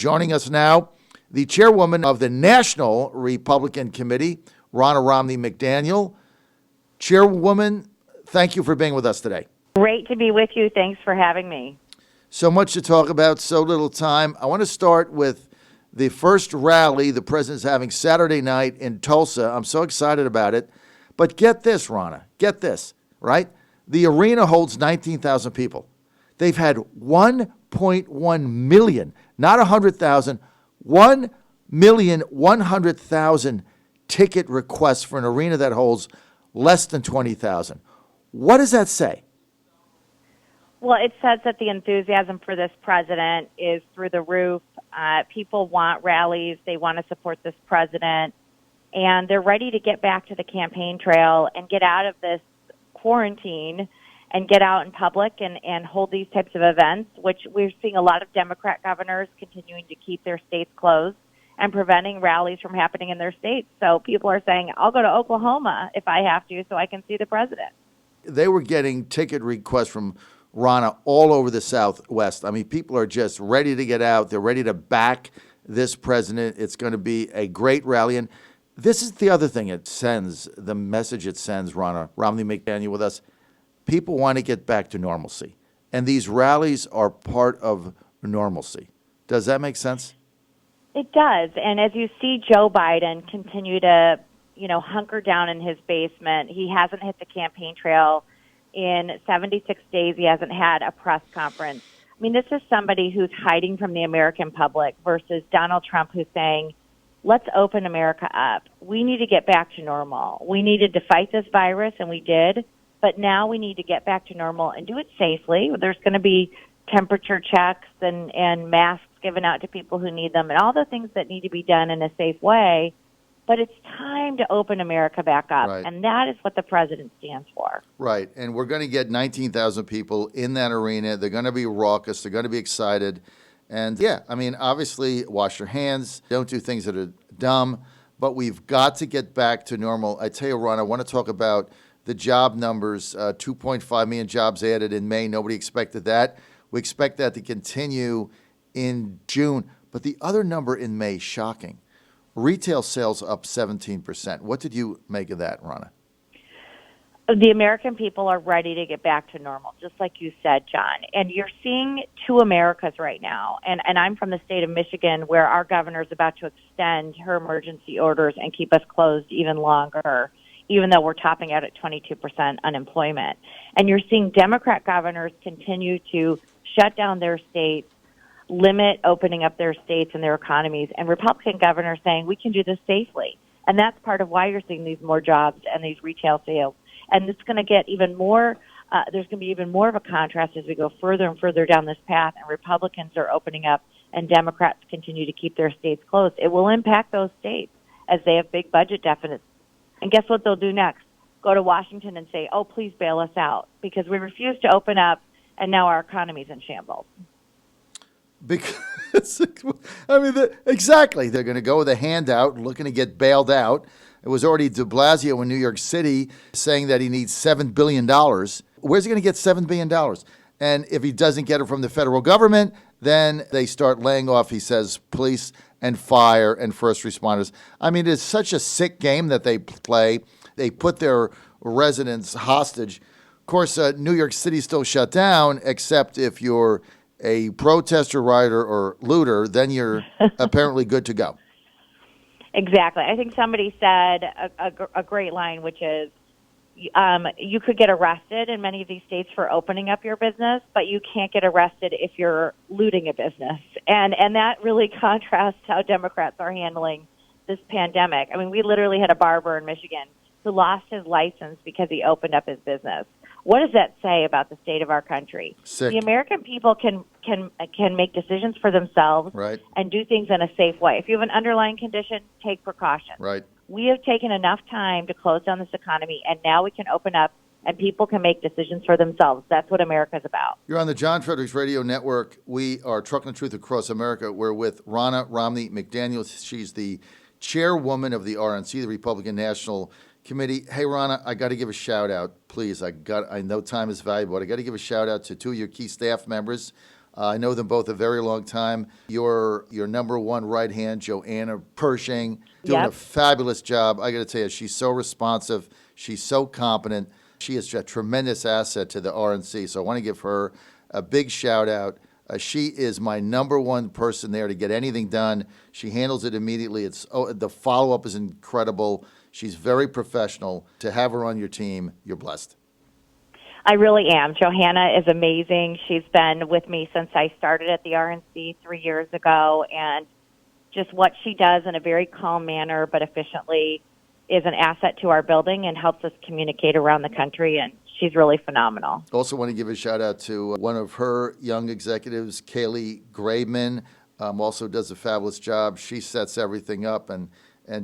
Joining us now, the chairwoman of the National Republican Committee, Ronna Romney McDaniel. Chairwoman, thank you for being with us today. Great to be with you. Thanks for having me. So much to talk about, so little time. I want to start with the first rally the president's having Saturday night in Tulsa. I'm so excited about it. But get this, Ronna, get this, right? The arena holds 19,000 people. They've had 1.1 million, not 100,000, 1,100,000 ticket requests for an arena that holds less than 20,000. What does that say? Well, it says that the enthusiasm for this president is through the roof. People want rallies. They want to support this president. And they're ready to get back to the campaign trail and get out of this quarantine and get out in public and hold these types of events, which we're seeing a lot of Democrat governors continuing to keep their states closed and preventing rallies from happening in their states. So people are saying, I'll go to Oklahoma if I have to so I can see the president. They were getting ticket requests from Ronna all over the Southwest. I mean, people are just ready to get out. They're ready to back this president. It's going to be a great rally. And this is the other thing it sends, the message it sends, Ronna Romney McDaniel with us. People want to get back to normalcy. And these rallies are part of normalcy. Does that make sense? It does. And as you see Joe Biden continue to, hunker down in his basement, he hasn't hit the campaign trail. In 76 days, he hasn't had a press conference. I mean, this is somebody who's hiding from the American public versus Donald Trump, who's saying, let's open America up. We need to get back to normal. We needed to fight this virus, and we did. But now we need to get back to normal and do it safely. There's going to be temperature checks and masks given out to people who need them and all the things that need to be done in a safe way. But it's time to open America back up, right. And that is what the president stands for. Right, and we're going to get 19,000 people in that arena. They're going to be raucous. They're going to be excited. And, yeah, I mean, obviously, wash your hands. Don't do things that are dumb. But we've got to get back to normal. I tell you, Ron, I want to talk about the job numbers, 2.5 million jobs added in May. Nobody expected that. We expect that to continue in June. But the other number in May, shocking. Retail sales up 17%. What did you make of that, Ronna? The American people are ready to get back to normal, just like you said, John. And you're seeing two Americas right now. And I'm from the state of Michigan, where our governor is about to extend her emergency orders and keep us closed even longer, even though we're topping out at 22% unemployment. And you're seeing Democrat governors continue to shut down their states, limit opening up their states and their economies, and Republican governors saying we can do this safely. And that's part of why you're seeing these more jobs and these retail sales. And it's going to get even more, there's going to be even more of a contrast as we go further and further down this path, and Republicans are opening up and Democrats continue to keep their states closed. It will impact those states as they have big budget deficits. And guess what they'll do next? Go to Washington and say, oh, please bail us out, because we refuse to open up and now our economy's in shambles. Because, I mean, exactly. They're going to go with a handout, looking to get bailed out. It was already de Blasio in New York City saying that he needs $7 billion. Where's he going to get $7 billion? And if he doesn't get it from the federal government, then they start laying off, he says, police and fire and first responders. I mean, it's such a sick game that they play. They put their residents hostage. Of course, New York City still shut down, except if you're a protester, rioter, or looter, then you're apparently good to go. Exactly. I think somebody said a great line, which is, you could get arrested in many of these states for opening up your business, but you can't get arrested if you're looting a business. And that really contrasts how Democrats are handling this pandemic. I mean, we literally had a barber in Michigan who lost his license because he opened up his business. What does that say about the state of our country? Sick. The American people can make decisions for themselves, right, and do things in a safe way. If you have an underlying condition, take precautions. Right. We have taken enough time to close down this economy, and now we can open up and people can make decisions for themselves. That's what America's about. You're on the John Fredericks Radio Network. We are Trucking the Truth Across America. We're with Ronna Romney McDaniel. She's the chairwoman of the RNC, the Republican National Committee. Hey, Ronna, I got to give a shout out, please. I know time is valuable. I got to give a shout out to two of your key staff members, I know them both a very long time. Your number one right hand, Joanna Pershing, doing a fabulous job. I got to tell you, she's so responsive. She's so competent. She is a tremendous asset to the RNC. So I want to give her a big shout out. She is my number one person there to get anything done. She handles it immediately. The follow-up is incredible. She's very professional. To have her on your team, you're blessed. I really am. Johanna is amazing. She's been with me since I started at the RNC 3 years ago, and just what she does in a very calm manner but efficiently is an asset to our building and helps us communicate around the country, and she's really phenomenal. Also want to give a shout-out to one of her young executives, Kaylee Graveman, also does a fabulous job. She sets everything up and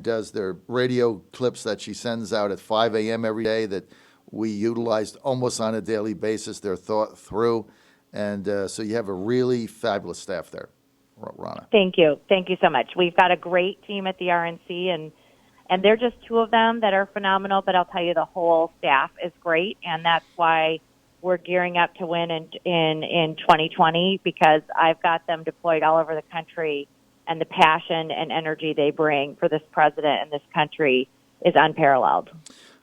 does their radio clips that she sends out at 5 a.m. every day that we utilized almost on a daily basis. They're thought through, and so you have a really fabulous staff there, Ronna. Thank you. Thank you so much. We've got a great team at the RNC, and they're just two of them that are phenomenal, but I'll tell you the whole staff is great, and that's why we're gearing up to win in 2020, because I've got them deployed all over the country, and the passion and energy they bring for this president and this country is unparalleled.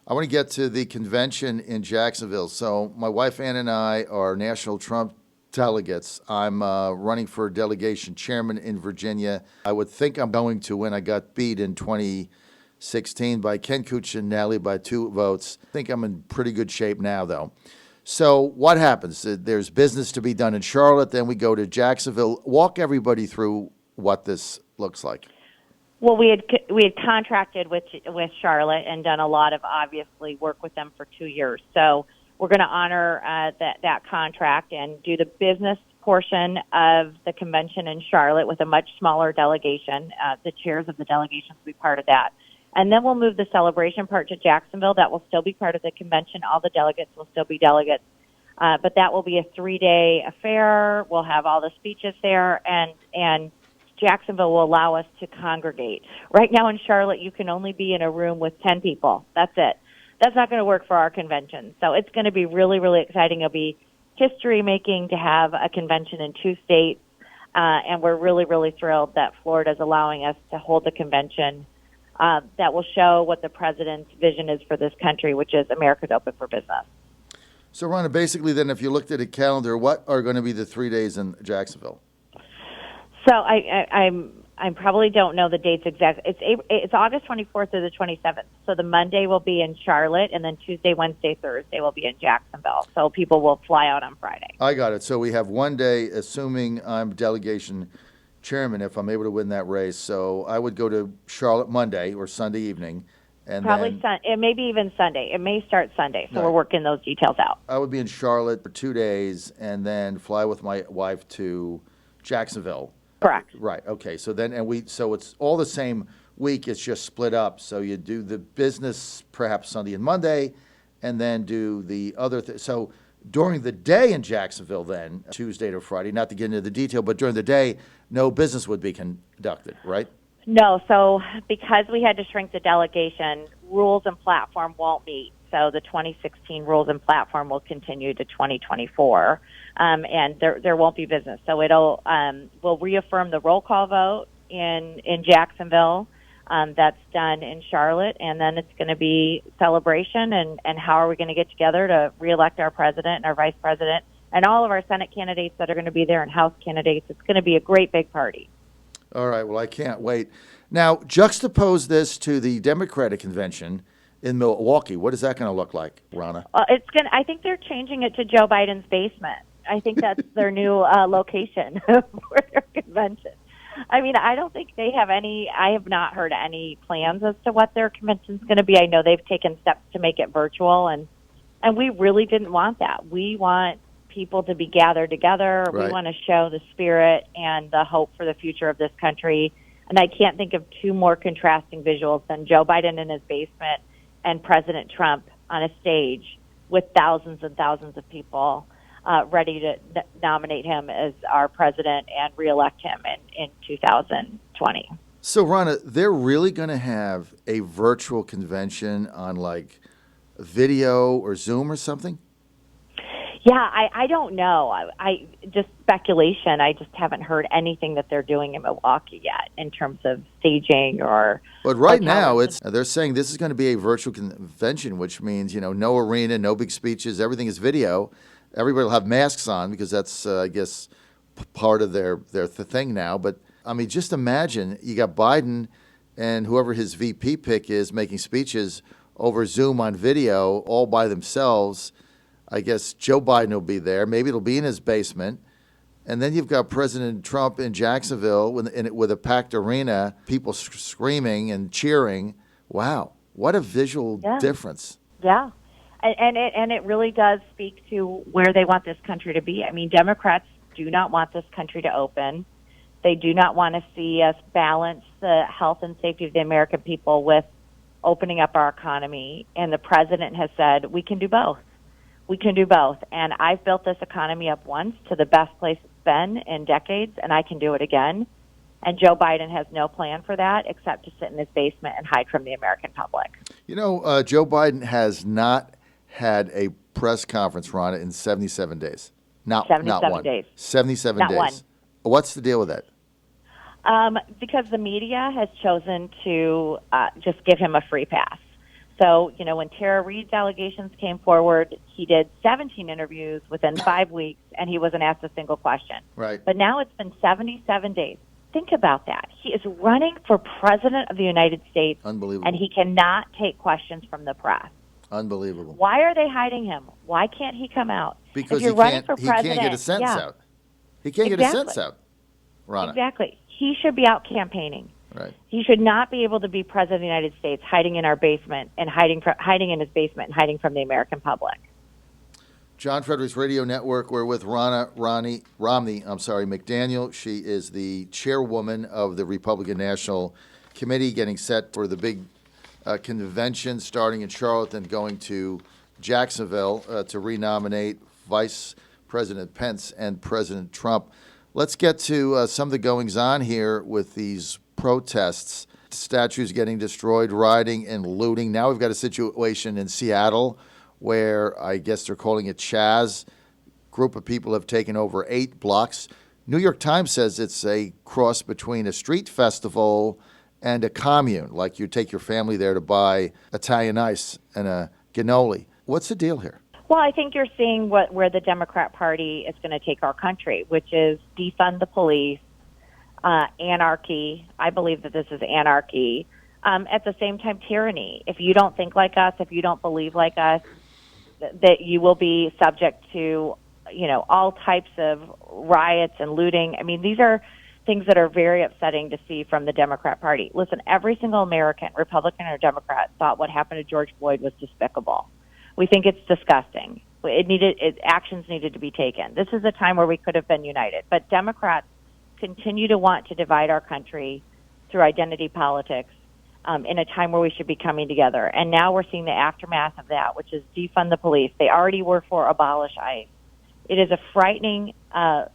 I want to get to the convention in Jacksonville. So my wife Ann and I are National Trump delegates. I'm running for delegation chairman in Virginia. I would think I'm going to win. I got beat in 2016 by Ken Cuccinelli by 2 votes. I think I'm in pretty good shape now, though. So what happens? There's business to be done in Charlotte. Then we go to Jacksonville. Walk everybody through what this looks like. Well, we had contracted with Charlotte and done a lot of, obviously, work with them for 2 years. So we're going to honor that contract and do the business portion of the convention in Charlotte with a much smaller delegation. The chairs of the delegations will be part of that. And then we'll move the celebration part to Jacksonville. That will still be part of the convention. All the delegates will still be delegates. But that will be a 3-day affair. We'll have all the speeches there, and Jacksonville will allow us to congregate. Right now in Charlotte, you can only be in a room with 10 people. That's it. That's not going to work for our convention. So it's going to be really, really exciting. It'll be history-making to have a convention in 2 states, and we're really, really thrilled that Florida is allowing us to hold the convention that will show what the president's vision is for this country, which is America's open for business. So, Ronna, basically then, if you looked at a calendar, what are going to be the 3 days in Jacksonville? So I probably don't know the dates exactly. It's August 24th through the 27th. So the Monday will be in Charlotte, and then Tuesday, Wednesday, Thursday will be in Jacksonville. So people will fly out on Friday. I got it. So we have 1 day, assuming I'm delegation chairman, if I'm able to win that race. So I would go to Charlotte Monday or Sunday evening. And probably it may be even Sunday. It may start Sunday. So we're working those details out. I would be in Charlotte for 2 days and then fly with my wife to Jacksonville. Correct. Right. Okay. So then, so it's all the same week. It's just split up. So you do the business perhaps Sunday and Monday, and then do the other. So during the day in Jacksonville, then Tuesday to Friday. Not to get into the detail, but during the day, no business would be conducted. Right. No. So because we had to shrink the delegation, rules and platform won't meet. So the 2016 rules and platform will continue to 2024. And there won't be business. So we'll reaffirm the roll call vote in Jacksonville. That's done in Charlotte, and then it's going to be celebration and how are we going to get together to reelect our president and our vice president and all of our Senate candidates that are going to be there and House candidates. It's going to be a great big party. All right. Well, I can't wait. Now, juxtapose this to the Democratic convention in Milwaukee. What is that going to look like, Ronna? I think they're changing it to Joe Biden's basement. I think that's their new location for their convention. I mean, I don't think they have any. I have not heard any plans as to what their convention's going to be. I know they've taken steps to make it virtual, and we really didn't want that. We want people to be gathered together. Right. We want to show the spirit and the hope for the future of this country. And I can't think of 2 more contrasting visuals than Joe Biden in his basement and President Trump on a stage with thousands and thousands of people ready to nominate him as our president and reelect him in 2020. So, Ronna, they're really going to have a virtual convention on like video or Zoom or something? Yeah, I don't know. I just speculation. I just haven't heard anything that they're doing in Milwaukee yet in terms of staging or. But right now, they're saying this is going to be a virtual convention, which means no arena, no big speeches, everything is video. Everybody will have masks on because that's I guess part of their thing now. But I mean, just imagine you got Biden and whoever his VP pick is making speeches over Zoom on video all by themselves. I guess Joe Biden will be there. Maybe it'll be in his basement. And then you've got President Trump in Jacksonville with a packed arena, people screaming and cheering. Wow, what a visual difference. Yeah, and it really does speak to where they want this country to be. I mean, Democrats do not want this country to open. They do not want to see us balance the health and safety of the American people with opening up our economy. And the president has said, we can do both. We can do both. And I've built this economy up once to the best place it's been in decades, and I can do it again. And Joe Biden has no plan for that except to sit in his basement and hide from the American public. Joe Biden has not had a press conference, Ronna, in 77 days. Not one. Days. 77 not days. One. What's the deal with that? Because the media has chosen to just give him a free pass. So, when Tara Reade's allegations came forward, he did 17 interviews within 5 weeks, and he wasn't asked a single question. Right. But now it's been 77 days. Think about that. He is running for president of the United States. Unbelievable. And he cannot take questions from the press. Unbelievable. Why are they hiding him? Why can't he come out? Because he can't get a sentence out. He can't get a sentence out, Ronna. Exactly. He should be out campaigning. Right. He should not be able to be president of the United States, hiding in our basement and hiding in his basement and hiding from the American public. John Fredericks Radio Network. We're with Romney McDaniel. She is the chairwoman of the Republican National Committee, getting set for the big convention starting in Charlotte and going to Jacksonville to renominate Vice President Pence and President Trump. Let's get to some of the goings-on here with these protests, statues getting destroyed, rioting and looting. Now we've got a situation in Seattle where I guess they're calling it Chaz. Group of people have taken over 8 blocks. New York Times says it's a cross between a street festival and a commune, like you take your family there to buy Italian ice and a cannoli. What's the deal here? Well, I think you're seeing where the Democrat Party is going to take our country, which is defund the police, anarchy. I believe that this is anarchy. At the same time, tyranny. If you don't think like us, if you don't believe like us, that you will be subject to, all types of riots and looting. I mean, these are things that are very upsetting to see from the Democrat Party. Listen, every single American, Republican or Democrat, thought what happened to George Floyd was despicable. We think it's disgusting. Actions needed to be taken. This is a time where we could have been united. But Democrats continue to want to divide our country through identity politics in a time where we should be coming together. And now we're seeing the aftermath of that, which is defund the police. They already were for abolish ICE. It is a frightening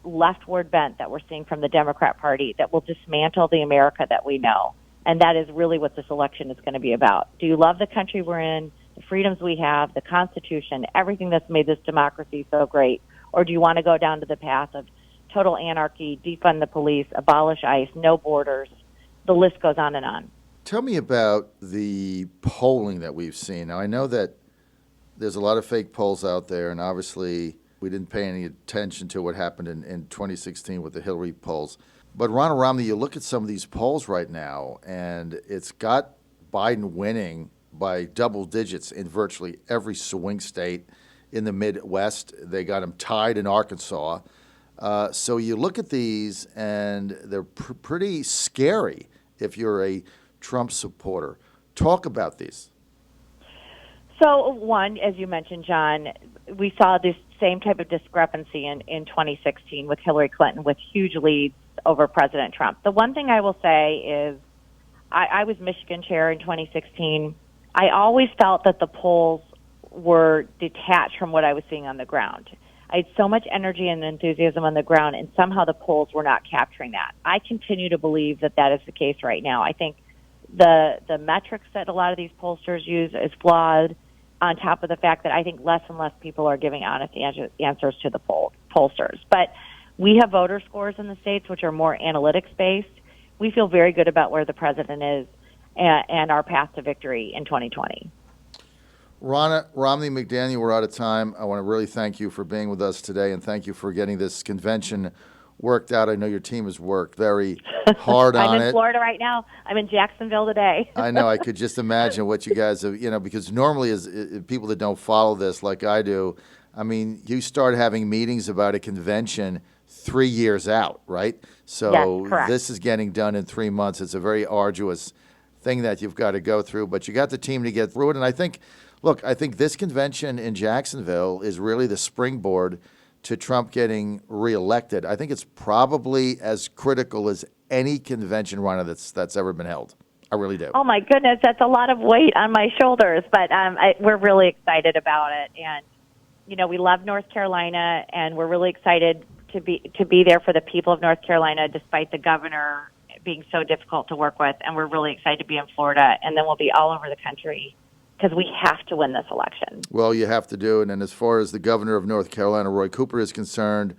leftward bent that we're seeing from the Democrat Party that will dismantle the America that we know. And that is really what this election is going to be about. Do you love the country we're in, the freedoms we have, the Constitution, everything that's made this democracy so great? Or do you want to go down to the path of total anarchy, defund the police, abolish ICE, no borders? The list goes on and on. Tell me about the polling that we've seen. Now, I know that there's a lot of fake polls out there, and obviously we didn't pay any attention to what happened in 2016 with the Hillary polls. But Ronald Romney, you look at some of these polls right now, and it's got Biden winning by double digits in virtually every swing state in the Midwest. They got him tied in Arkansas. So you look at these, and they're pretty scary if you're a Trump supporter. Talk about these. So, one, as you mentioned, John, we saw this same type of discrepancy in 2016 with Hillary Clinton with huge leads over President Trump. The one thing I will say is I was Michigan chair in 2016. I always felt that the polls were detached from what I was seeing on the ground. I had so much energy and enthusiasm on the ground, and somehow the polls were not capturing that. I continue to believe that that is the case right now. I think the metrics that a lot of these pollsters use is flawed. on top of the fact that I think less and less people are giving honest answers to the pollsters. But we have voter scores in the states which are more analytics-based. We feel very good about where the president is and our path to victory in 2020. Ronna, Romney, McDaniel, we're out of time. I want to really thank you for being with us today, and thank you for getting this convention worked out. I know your team has worked very hard on it. I'm in Florida right now. I'm in Jacksonville today. I know. I could just imagine what you guys have, because normally as people that don't follow this like I do, I mean, you start having meetings about a convention 3 years out, right? So yes, correct. This is getting done in 3 months. It's a very arduous thing that you've got to go through, but you got the team to get through it. And I think this convention in Jacksonville is really the springboard to Trump getting reelected. I think it's probably as critical as any convention, Ronna, that's ever been held. I really do. Oh my goodness, that's a lot of weight on my shoulders, but we're really excited about it. And we love North Carolina, and we're really excited to be there for the people of North Carolina, despite the governor being so difficult to work with. And we're really excited to be in Florida, and then we'll be all over the country, because we have to win this election. Well, you have to do it. And as far as the governor of North Carolina, Roy Cooper, is concerned,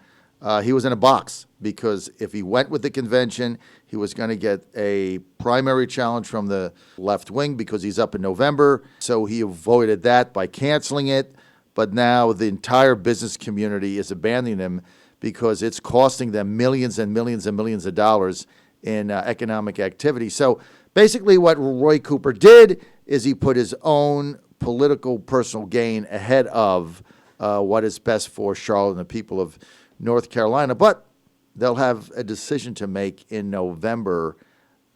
he was in a box, because if he went with the convention, he was going to get a primary challenge from the left wing because he's up in November. So he avoided that by canceling it. But now the entire business community is abandoning him because it's costing them millions and millions and millions of dollars in economic activity. So basically what Roy Cooper did is he put his own political personal gain ahead of what is best for Charlotte and the people of North Carolina. But they'll have a decision to make in November.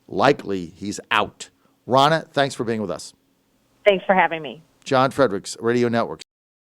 Likely he's out. Ronna, thanks for being with us. Thanks for having me. John Fredericks Radio Network.